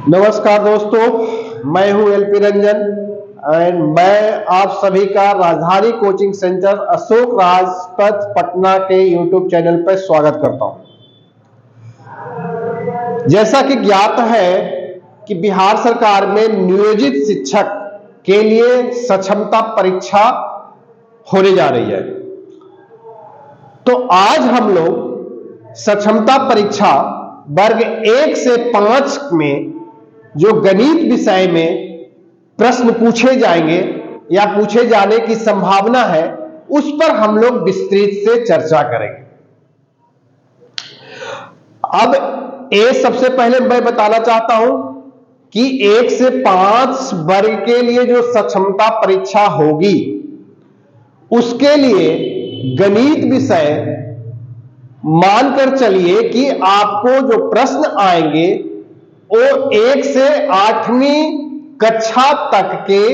नमस्कार दोस्तों, मैं हूं एलपी रंजन एंड मैं आप सभी का राजधानी कोचिंग सेंटर अशोक राजपथ पटना के यूट्यूब चैनल पर स्वागत करता हूं। जैसा कि ज्ञात है कि बिहार सरकार में नियोजित शिक्षक के लिए सक्षमता परीक्षा होने जा रही है, तो आज हम लोग सक्षमता परीक्षा वर्ग 1 से 5 में जो गणित विषय में प्रश्न पूछे जाएंगे या पूछे जाने की संभावना है, उस पर हम लोग विस्तृत से चर्चा करेंगे। अब सबसे पहले मैं बताना चाहता हूं कि 1 से 5 वर्ग के लिए जो सक्षमता परीक्षा होगी, उसके लिए गणित विषय मानकर चलिए कि आपको जो प्रश्न आएंगे वो 1 से 8वीं कक्षा तक के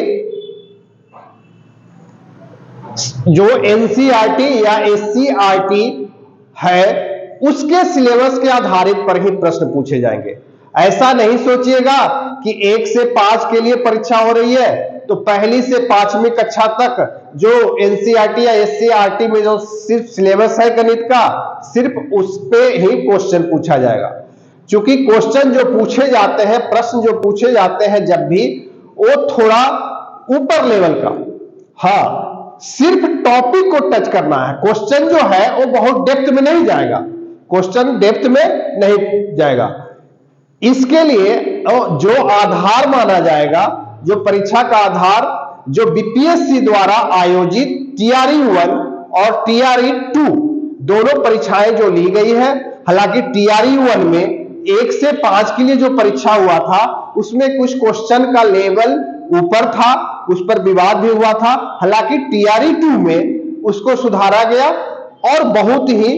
जो एनसीईआरटी या एससीईआरटी है, उसके सिलेबस के आधारित पर ही प्रश्न पूछे जाएंगे। ऐसा नहीं सोचिएगा कि 1 से 5 के लिए परीक्षा हो रही है तो पहली से 5वीं कक्षा तक जो एनसीईआरटी या एससीईआरटी में जो सिर्फ सिलेबस है गणित का, सिर्फ उस पे ही क्वेश्चन पूछा जाएगा। क्योंकि क्वेश्चन जो पूछे जाते हैं, प्रश्न जो पूछे जाते हैं जब भी, वो थोड़ा ऊपर लेवल का, हाँ, सिर्फ टॉपिक को टच करना है। क्वेश्चन जो है वो बहुत डेप्थ में नहीं जाएगा, क्वेश्चन डेप्थ में नहीं जाएगा। इसके लिए जो आधार माना जाएगा, जो परीक्षा का आधार, जो बीपीएससी द्वारा आयोजित टीआरई 1 और टीआरई 2 दोनों परीक्षाएं जो ली गई है, हालांकि टीआरई 1 में 1 से 5 के लिए जो परीक्षा हुआ था उसमें कुछ क्वेश्चन का लेवल ऊपर था, उस पर विवाद भी हुआ था। हालांकि टीआरई 2 में उसको सुधारा गया और बहुत ही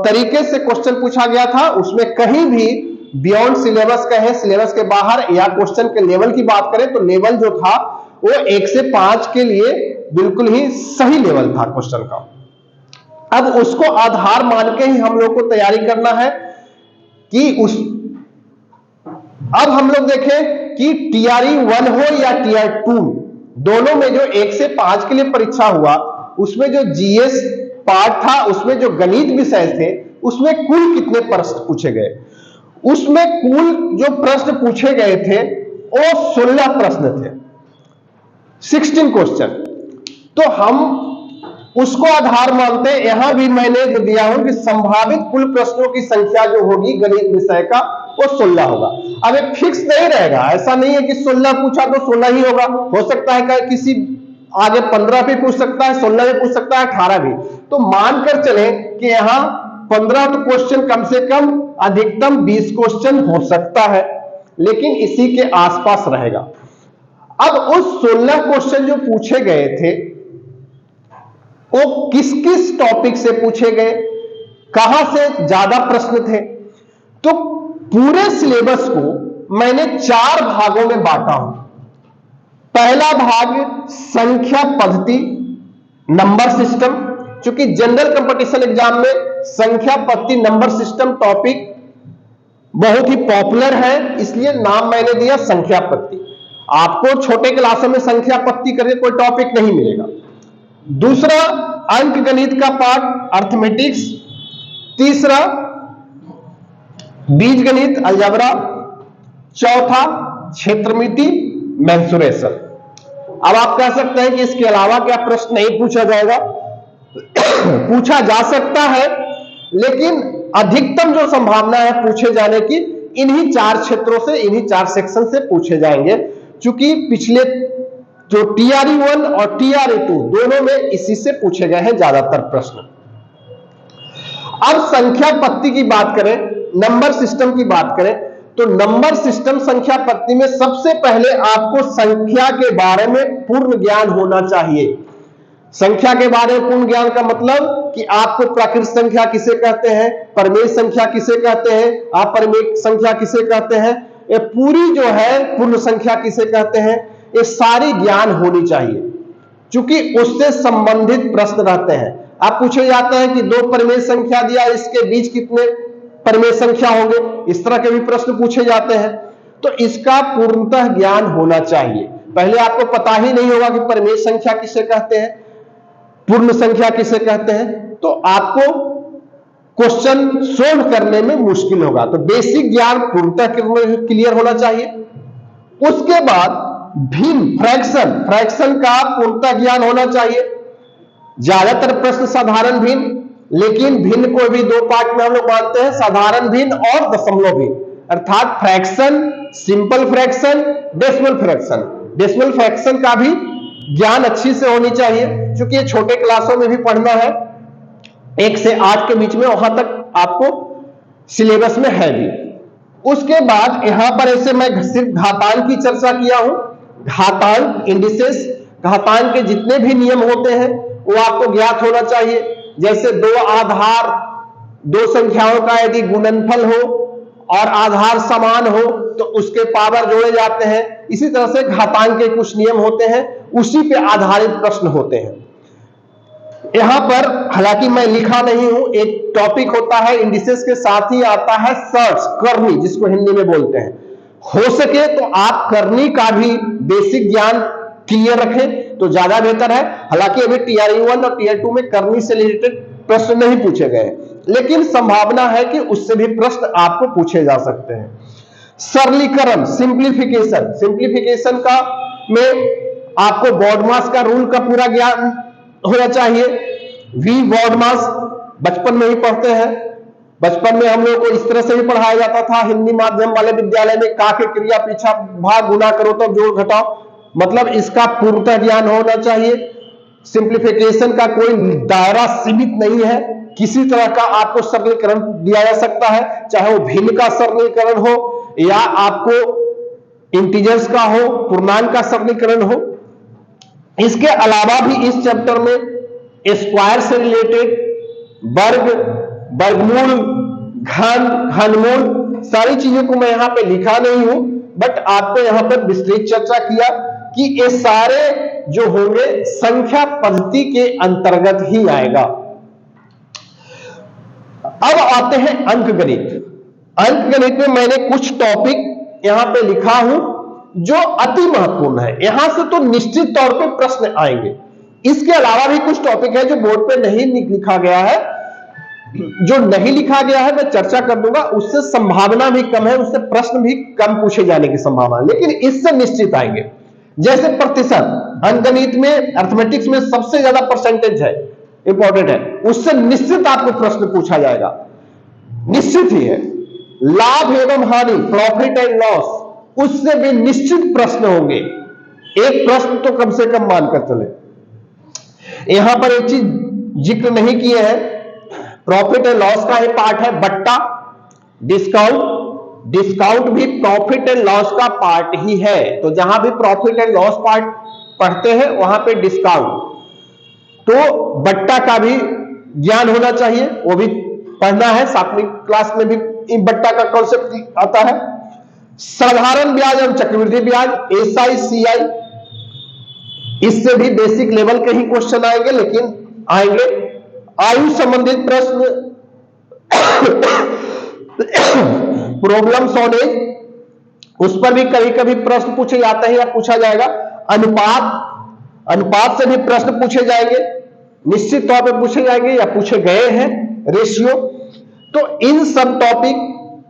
तरीके से क्वेश्चन पूछा गया था। उसमें कहीं भी बियॉन्ड सिलेबस कहें, सिलेबस के बाहर, या क्वेश्चन के लेवल की बात करें तो लेवल जो था वो 1 से 5 के लिए बिल्कुल ही सही लेवल था क्वेश्चन का। अब उसको आधार मान के ही हम लोग को तैयारी करना है कि अब हम लोग देखें कि टीआरई 1 हो या टीआरई 2, दोनों में जो 1 से 5 के लिए परीक्षा हुआ, उसमें जो जीएस पार्ट था, उसमें जो गणित विषय थे, उसमें कुल कितने प्रश्न पूछे गए? उसमें कुल जो प्रश्न पूछे गए थे वो 16 प्रश्न थे, 16 क्वेश्चन। तो हम उसको आधार मानते हैं। यहां भी मैंने दिया हूं कि संभावित कुल प्रश्नों की संख्या जो होगी गणित विषय का वो 16 होगा। अब एक फिक्स नहीं रहेगा, ऐसा नहीं है कि 16 पूछा तो 16 ही होगा। हो सकता है कि किसी आगे 15 भी पूछ सकता है, 16 भी पूछ सकता है, 18 भी। तो मानकर चले कि यहां 15 तो क्वेश्चन कम से कम, अधिकतम 20 क्वेश्चन हो सकता है, लेकिन इसी के आसपास रहेगा। अब उस 16 क्वेश्चन जो पूछे गए थे वो किस किस टॉपिक से पूछे गए, कहां से ज्यादा प्रश्न थे? तो पूरे सिलेबस को मैंने 4 भागों में बांटा हूं। पहला भाग संख्या पद्धति, नंबर सिस्टम। क्योंकि जनरल कंपटीशन एग्जाम में संख्या पद्धति, नंबर सिस्टम टॉपिक बहुत ही पॉपुलर है, इसलिए नाम मैंने दिया संख्या पद्धति। आपको छोटे क्लासों में संख्या पद्धति करके कोई टॉपिक नहीं मिलेगा। दूसरा अंक गणित का पार्ट, अर्थमेटिक्स। तीसरा बीज गणित, अलजेब्रा। चौथा क्षेत्रमिति, मेंसुरेशन। अब आप कह सकते हैं कि इसके अलावा क्या प्रश्न नहीं पूछा जाएगा? पूछा जा सकता है, लेकिन अधिकतम जो संभावना है पूछे जाने की इन्हीं 4 क्षेत्रों से, इन्हीं 4 सेक्शन से पूछे जाएंगे। क्योंकि पिछले जो टीआरई 1 और टीआरई 2 दोनों में इसी से पूछे गए हैं ज्यादातर प्रश्न। अब संख्या पद्धति की बात करें, नंबर सिस्टम की बात करें, तो नंबर सिस्टम संख्या पद्धति में सबसे पहले आपको संख्या के बारे में पूर्ण ज्ञान होना चाहिए। संख्या के बारे में पूर्ण ज्ञान का मतलब कि आपको प्राकृत संख्या किसे कहते हैं, परमेय संख्या किसे कहते हैं, अपरिमेय संख्या किसे कहते हैं, ये पूरी जो है पूर्ण संख्या किसे कहते हैं, ये सारी ज्ञान होनी चाहिए। क्योंकि उससे संबंधित प्रश्न रहते हैं। आप पूछे जाते हैं कि 2 परमेय संख्या दिया, इसके बीच कितने परमेय संख्या होंगे, इस तरह के भी प्रश्न पूछे जाते हैं। तो इसका पूर्णतः ज्ञान होना चाहिए। पहले आपको पता ही नहीं होगा कि परिमेय संख्या किसे कहते हैं, पूर्ण संख्या किसे कहते हैं, तो आपको क्वेश्चन सोल्व करने में मुश्किल होगा। तो बेसिक ज्ञान पूर्णतः क्लियर होना चाहिए। उसके बाद भिन्न फ्रैक्शन का पूर्णतः ज्ञान होना चाहिए। ज्यादातर प्रश्न साधारण भिन्न, लेकिन भिन्न को भी दो पार्ट में हम लोग बांटते हैं, साधारण भिन्न और दशमलव भिन्न, अर्थात fraction, simple fraction, decimal fraction. Decimal fraction का भी ज्ञान अच्छी से होनी चाहिए, क्योंकि ये छोटे क्लासों में भी पढ़ना है, 1 से 8 के बीच में, वहां तक आपको सिलेबस में है भी। उसके बाद यहां पर ऐसे मैं सिर्फ घातांक की चर्चा किया हूं। घातांक, इंडिसेस, घातांक के जितने भी नियम होते हैं वो आपको ज्ञात होना चाहिए। जैसे दो आधार, दो संख्याओं का यदि गुणनफल हो और आधार समान हो तो उसके पावर जोड़े जाते हैं। इसी तरह से घातांक के कुछ नियम होते हैं, उसी पे आधारित प्रश्न होते हैं। यहां पर हालांकि मैं लिखा नहीं हूं, एक टॉपिक होता है इंडिसेस के साथ ही आता है सर्च, करनी, जिसको हिंदी में बोलते हैं। हो सके तो आप करनी का भी बेसिक ज्ञान क्लियर रखें तो ज्यादा बेहतर है। हालांकि अभी टीआरई 1 और टीआर 2 में करनी से रिलेटेड प्रश्न नहीं पूछे गए, लेकिन संभावना है कि उससे भी प्रश्न आपको पूछे जा सकते हैं। सरलीकरण, सिंप्लीफिकेशन, सिंप्लीफिकेशन का में आपको बॉडमास का रूल का पूरा ज्ञान होना चाहिए। वी बॉडमास बचपन में ही पढ़ते हैं, बचपन में हम लोग को इस तरह से ही पढ़ाया जाता था हिंदी माध्यम वाले विद्यालय में, का के क्रिया पीछा भाग गुना करो तो जोड़ घटाओ, मतलब इसका पूर्णतः ज्ञान होना चाहिए। सिंप्लीफिकेशन का कोई दायरा सीमित नहीं है, किसी तरह का आपको सरलीकरण दिया जा सकता है, चाहे वो भिन्न का सरलीकरण हो या आपको इंटीजर्स का हो, पूर्णांक का सरलीकरण हो। इसके अलावा भी इस चैप्टर में स्क्वायर से रिलेटेड वर्ग, वर्गमूल, घन, घनमूल, सारी चीजों को मैं यहां पे लिखा नहीं हूं, बट आपको यहां पर विस्तृत चर्चा किया कि ये सारे जो होंगे संख्या पद्धति के अंतर्गत ही आएगा। अब आते हैं अंकगणित। अंकगणित में मैंने कुछ टॉपिक यहां पे लिखा हूं जो अति महत्वपूर्ण है। यहां से तो निश्चित तौर पे प्रश्न आएंगे। इसके अलावा भी कुछ टॉपिक है जो बोर्ड पे नहीं लिखा गया है, जो नहीं लिखा गया है मैं चर्चा कर दूंगा, उससे संभावना भी कम है, उससे प्रश्न भी कम पूछे जाने की संभावना, लेकिन इससे निश्चित आएंगे। जैसे प्रतिशत, अंकगणित में, अर्थमेटिक्स में सबसे ज्यादा परसेंटेज है, इंपॉर्टेंट है, उससे निश्चित आपको प्रश्न पूछा जाएगा, निश्चित ही है। लाभ एवं हानि, प्रॉफिट एंड लॉस, उससे भी निश्चित प्रश्न होंगे, एक प्रश्न तो कम से कम मानकर चले। यहां पर एक चीज जिक्र नहीं किए हैं, प्रॉफिट एंड लॉस का ही पार्ट है बट्टा, डिस्काउंट, डिस्काउंट भी प्रॉफिट एंड लॉस का पार्ट ही है। तो जहां भी प्रॉफिट एंड लॉस पार्ट पढ़ते हैं वहां पे डिस्काउंट, तो बट्टा का भी ज्ञान होना चाहिए, वो भी पढ़ना है। 7वीं क्लास में भी बट्टा का कॉन्सेप्ट आता है। साधारण ब्याज और चक्रवृद्धि ब्याज, एसआई, सीआई, इससे भी बेसिक लेवल के ही क्वेश्चन आएंगे, लेकिन आएंगे। आयु संबंधित प्रश्न, प्रॉब्लम्स ऑन एज, उस पर भी कभी कभी प्रश्न पूछे जाते हैं या पूछा जाएगा। अनुपात, अनुपात से भी प्रश्न पूछे जाएंगे, निश्चित तौर पे पूछे जाएंगे या पूछे गए हैं। रेशियो, तो इन सब टॉपिक,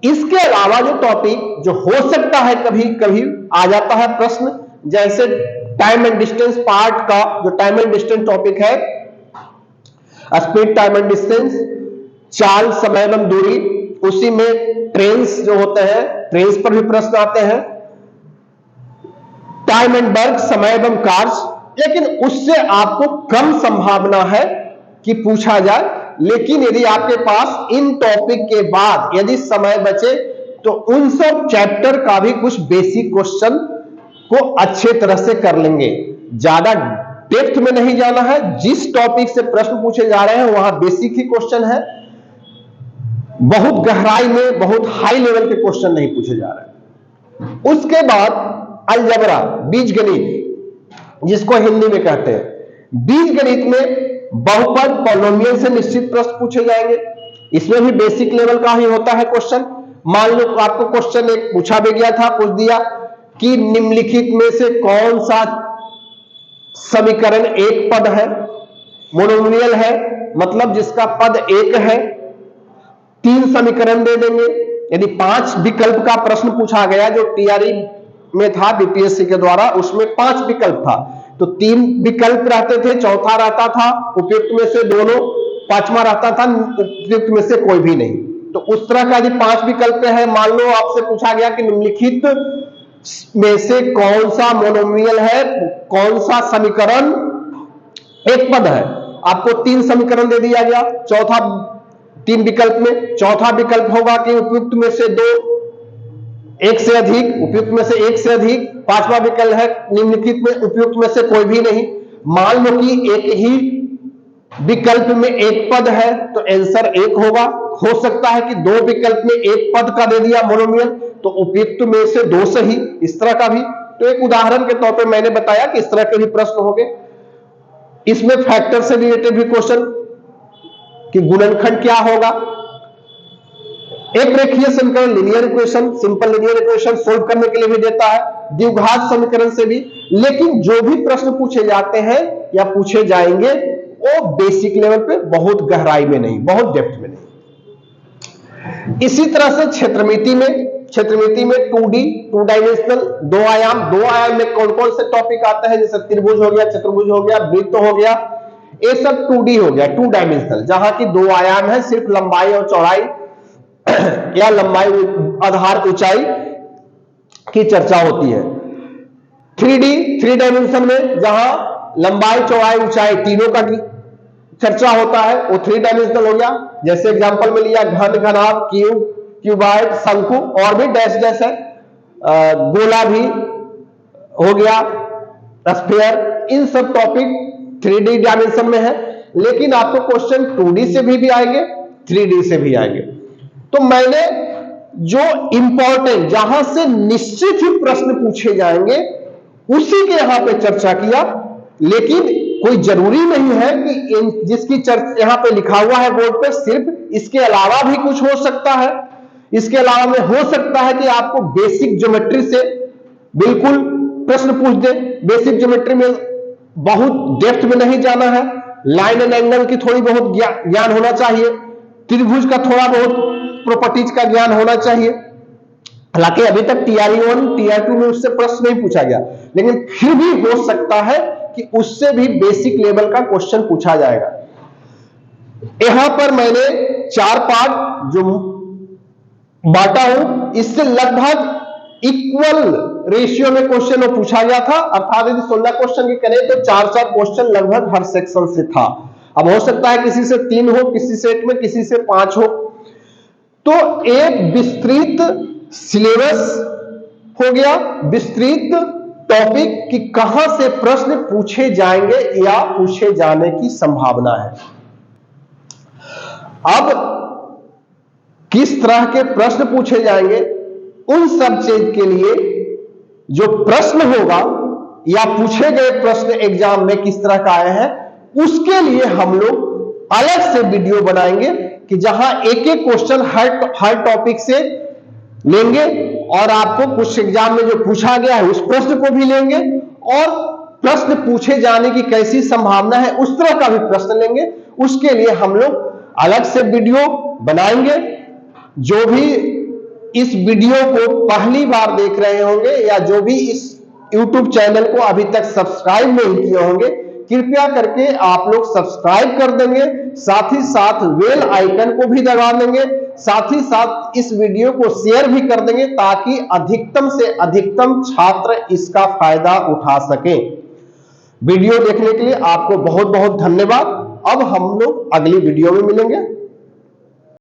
इसके अलावा जो टॉपिक जो हो सकता है कभी कभी आ जाता है प्रश्न, जैसे टाइम एंड डिस्टेंस पार्ट का, जो टाइम एंड डिस्टेंस टॉपिक है, स्पीड, टाइम एंड डिस्टेंस, चाल, समय एवं दूरी, उसी में ट्रेन्स जो होते हैं, ट्रेन्स पर भी प्रश्न आते हैं। टाइम एंड वर्क, समय एवं कार्य, लेकिन उससे आपको कम संभावना है कि पूछा जाए। लेकिन यदि आपके पास इन टॉपिक के बाद यदि समय बचे तो उन सब चैप्टर का भी कुछ बेसिक क्वेश्चन को अच्छे तरह से कर लेंगे। ज्यादा डेप्थ में नहीं जाना है, जिस टॉपिक से प्रश्न पूछे जा रहे हैं वहां बेसिक ही क्वेश्चन है, बहुत गहराई में, बहुत हाई लेवल के क्वेश्चन नहीं पूछे जा रहे। उसके बाद अलजबरा, बीजगणित, जिसको हिंदी में कहते हैं। बीजगणित में बहुपद, पॉलिनोमियल से निश्चित प्रश्न पूछे जाएंगे, इसमें भी बेसिक लेवल का ही होता है क्वेश्चन। मान लो आपको क्वेश्चन एक पूछा भी गया था, पूछ दिया कि निम्नलिखित में से कौन सा समीकरण एक पद है, मोनोमियल है, मतलब जिसका पद एक है। 3 समीकरण दे देंगे। यदि 5 विकल्प का प्रश्न पूछा गया जो टीआरई में था बीपीएससी के द्वारा, उसमें 5 विकल्प था, तो 3 विकल्प रहते थे, चौथा रहता था उपयुक्त में से दोनों, 5वां रहता था उपयुक्त में से कोई भी नहीं। तो उस तरह का यदि 5 विकल्प है, मान लो आपसे पूछा गया कि निम्नलिखित में से कौन सा मोनोमियल है, कौन सा समीकरण एक पद है, आपको 3 समीकरण दे दिया गया। 3 विकल्प में चौथा विकल्प होगा कि उपयुक्त में से 2, एक से अधिक, उपयुक्त में से एक से अधिक। 5वां विकल्प है निम्नलिखित में उपयुक्त में से कोई भी नहीं। मान लो कि एक ही विकल्प में एक पद है तो आंसर 1 होगा। हो सकता है कि 2 विकल्प में एक पद का दे दिया मोनोमियल, तो उपयुक्त में से 2 सही, इस तरह का भी। तो एक उदाहरण के तौर पे मैंने बताया कि इस तरह के भी प्रश्न होंगे। इसमें फैक्टर से रिलेटेड भी क्वेश्चन कि गुणनखंड क्या होगा, एक रेखीय समीकरण linear equation, simple linear equation solve करने के लिए भी देता है, द्विघात समीकरण से भी। लेकिन जो भी प्रश्न पूछे जाते हैं या पूछे जाएंगे वो बेसिक लेवल पे, बहुत गहराई में नहीं, बहुत डेप्थ में नहीं। इसी तरह से क्षेत्रमिति में 2D, 2 डायमेंशनल, 2 आयाम में कौन कौन से टॉपिक आते हैं, जैसे त्रिभुज हो गया, चतुर्भुज हो गया, वृत्त हो गया, ये सब 2D हो गया, 2 डायमेंशनल, जहां की 2 आयाम है, सिर्फ लंबाई और चौड़ाई या लंबाई आधार ऊंचाई की चर्चा होती है। 3D, 3 डायमेंशन में जहां लंबाई चौड़ाई ऊंचाई तीनों का चर्चा होता है, वो 3 डायमेंशनल हो गया। जैसे एग्जांपल में लिया घन, घनाभ, क्यूब, क्यूबाइड, शंकु, और भी डैश डैश है, गोला भी हो गया, स्फीयर, इन सब टॉपिक 3D डायमेंशन में है। लेकिन आपको क्वेश्चन 2D से भी आएंगे, 3D से भी आएंगे। तो मैंने जो इंपॉर्टेंट, जहां से निश्चित ही प्रश्न पूछे जाएंगे उसी के यहां पे चर्चा किया। लेकिन कोई जरूरी नहीं है कि जिसकी चर्चा यहां पे लिखा हुआ है बोर्ड पे सिर्फ, इसके अलावा भी कुछ हो सकता है। इसके अलावा में हो सकता है कि आपको बेसिक ज्योमेट्री से बिल्कुल प्रश्न पूछ दे। बेसिक ज्योमेट्री में बहुत डेप्थ में नहीं जाना है, लाइन एंड एंगल की थोड़ी बहुत ज्ञान होना चाहिए, त्रिभुज का थोड़ा बहुत प्रॉपर्टीज का ज्ञान होना चाहिए। हालांकि अभी तक टीआरई 1, टीआर 2 में उससे प्रश्न नहीं पूछा गया, लेकिन फिर भी हो सकता है कि उससे भी बेसिक लेवल का क्वेश्चन पूछा जाएगा। यहां पर मैंने 4 पार्ट जो बांटा हूं, इससे लगभग इक्वल रेशियो में क्वेश्चन पूछा गया था। अर्थात यदि 16 क्वेश्चन की करें तो 4-4 क्वेश्चन लगभग हर सेक्शन से था। अब हो सकता है किसी से 3 हो, किसी सेट में किसी से 5 हो। तो एक विस्तृत सिलेबस हो गया, विस्तृत टॉपिक कि कहां से प्रश्न पूछे जाएंगे या पूछे जाने की संभावना है। अब किस तरह के प्रश्न पूछे जाएंगे, उन सब चीज के लिए जो प्रश्न होगा या पूछे गए प्रश्न एग्जाम में किस तरह का आए हैं, उसके लिए हम लोग अलग से वीडियो बनाएंगे कि जहां एक एक क्वेश्चन हर टॉपिक से लेंगे और आपको कुछ एग्जाम में जो पूछा गया है उस प्रश्न को भी लेंगे और प्रश्न पूछे जाने की कैसी संभावना है उस तरह का भी प्रश्न लेंगे। उसके लिए हम लोग अलग से वीडियो बनाएंगे। जो भी इस वीडियो को पहली बार देख रहे होंगे या जो भी इस YouTube चैनल को अभी तक सब्सक्राइब नहीं किए होंगे, कृपया करके आप लोग सब्सक्राइब कर देंगे, साथ ही साथ बेल आइकन को भी दबा देंगे, साथ ही साथ इस वीडियो को शेयर भी कर देंगे ताकि अधिकतम से अधिकतम छात्र इसका फायदा उठा सकें। वीडियो देखने के लिए आपको बहुत बहुत धन्यवाद। अब हम लोग अगली वीडियो में मिलेंगे।